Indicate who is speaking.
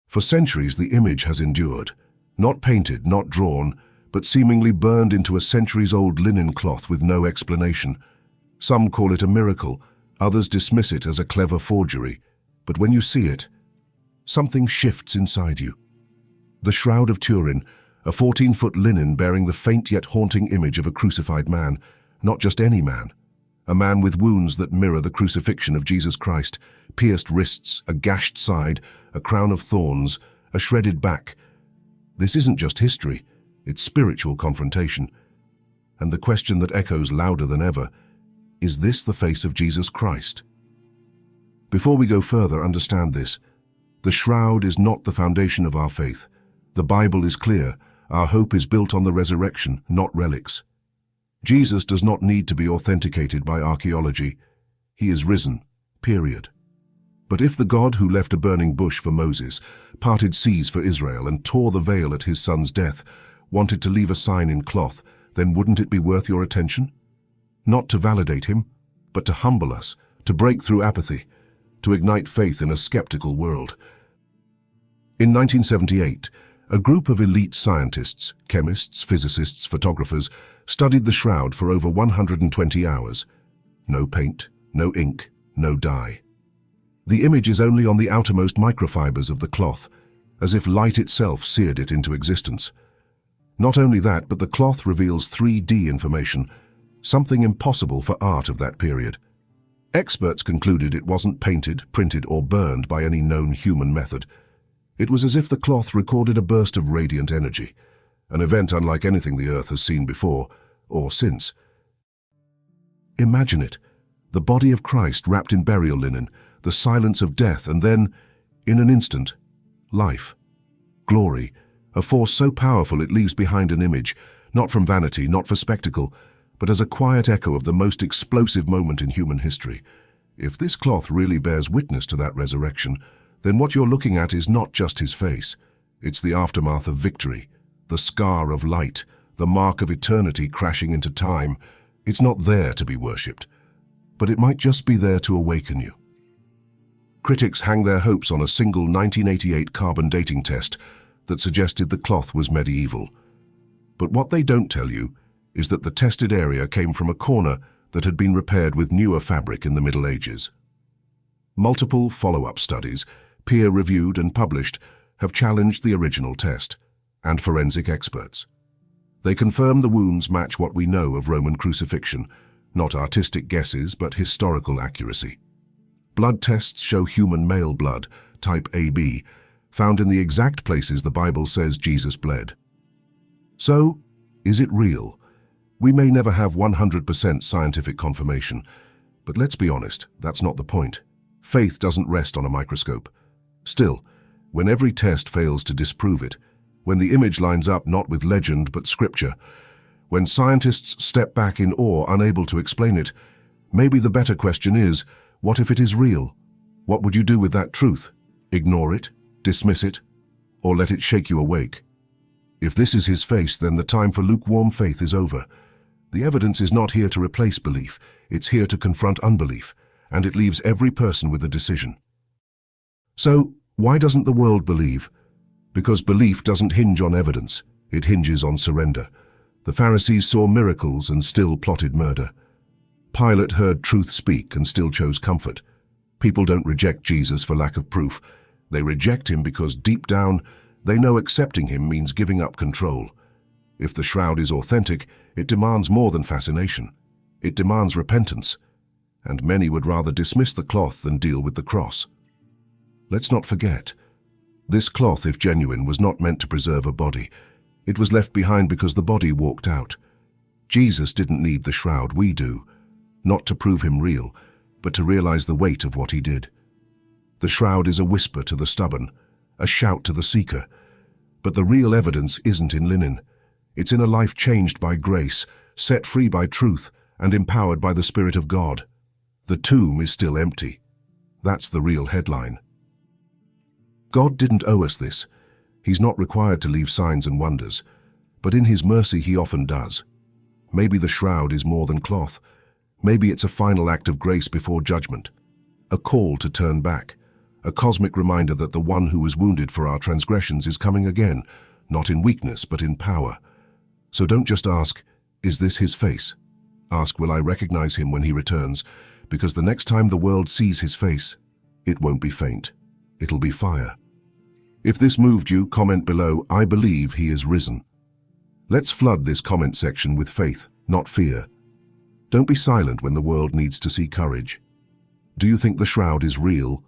Speaker 1: For centuries the image has endured, not painted, not drawn, but seemingly burned into a centuries-old linen cloth with no explanation. Some call it a miracle, others dismiss it as a clever forgery. But when you see it, something shifts inside you. The Shroud of Turin, a 14-foot linen bearing the faint yet haunting image of a crucified man, not just any man. A man with wounds that mirror the crucifixion of Jesus Christ, pierced wrists, a gashed side, a crown of thorns, a shredded back. This isn't just history, it's spiritual confrontation. And the question that echoes louder than ever, is this the face of Jesus Christ? Before we go further, understand this. The shroud is not the foundation of our faith. The Bible is clear. Our hope is built on the resurrection, not relics. Jesus does not need to be authenticated by archaeology. He is risen, period. But if the God who left a burning bush for Moses, parted seas for Israel, and tore the veil at his son's death, wanted to leave a sign in cloth, then wouldn't it be worth your attention? Not to validate him, but to humble us, to break through apathy, to ignite faith in a skeptical world. In 1978, a group of elite scientists, chemists, physicists, photographers, studied the shroud for over 120 hours. No paint, no ink, no dye. The image is only on the outermost microfibers of the cloth, as if light itself seared it into existence. Not only that, but the cloth reveals 3D information, something impossible for art of that period. Experts concluded it wasn't painted, printed, or burned by any known human method. It was as if the cloth recorded a burst of radiant energy, an event unlike anything the Earth has seen before or since. Imagine it, the body of Christ wrapped in burial linen, the silence of death, and then, in an instant, life, glory, a force so powerful it leaves behind an image, not from vanity, not for spectacle, but as a quiet echo of the most explosive moment in human history. If this cloth really bears witness to that resurrection, then what you're looking at is not just his face. It's the aftermath of victory, the scar of light, the mark of eternity crashing into time. It's not there to be worshipped, but it might just be there to awaken you. Critics hang their hopes on a single 1988 carbon dating test that suggested the cloth was medieval. But what they don't tell you is that the tested area came from a corner that had been repaired with newer fabric in the Middle Ages. Multiple follow-up studies, peer-reviewed and published, have challenged the original test, and forensic experts. They confirm the wounds match what we know of Roman crucifixion, not artistic guesses but historical accuracy. Blood tests show human male blood, type AB, found in the exact places the Bible says Jesus bled. So, is it real? We may never have 100% scientific confirmation, but let's be honest, that's not the point. Faith doesn't rest on a microscope. Still, when every test fails to disprove it, when the image lines up not with legend but scripture, when scientists step back in awe, unable to explain it, maybe the better question is, what if it is real? What would you do with that truth? Ignore it? Dismiss it? Or let it shake you awake? If this is his face, then the time for lukewarm faith is over. The evidence is not here to replace belief, it's here to confront unbelief, and it leaves every person with a decision. So, why doesn't the world believe? Because belief doesn't hinge on evidence, it hinges on surrender. The Pharisees saw miracles and still plotted murder. Pilate heard truth speak and still chose comfort. People don't reject Jesus for lack of proof. They reject him because deep down, they know accepting him means giving up control. If the shroud is authentic, it demands more than fascination. It demands repentance. And many would rather dismiss the cloth than deal with the cross. Let's not forget, this cloth, if genuine, was not meant to preserve a body. It was left behind because the body walked out. Jesus didn't need the shroud, we do. Not to prove him real, but to realize the weight of what he did. The shroud is a whisper to the stubborn, a shout to the seeker. But the real evidence isn't in linen. It's in a life changed by grace, set free by truth, and empowered by the Spirit of God. The tomb is still empty. That's the real headline. God didn't owe us this. He's not required to leave signs and wonders, but in his mercy he often does. Maybe the shroud is more than cloth. Maybe it's a final act of grace before judgment, a call to turn back, a cosmic reminder that the one who was wounded for our transgressions is coming again, not in weakness but in power. So don't just ask, is this his face? Ask, will I recognize him when he returns? Because the next time the world sees his face, it won't be faint. It'll be fire. If this moved you, comment below, I believe he is risen. Let's flood this comment section with faith, not fear. Don't be silent when the world needs to see courage. Do you think the shroud is real,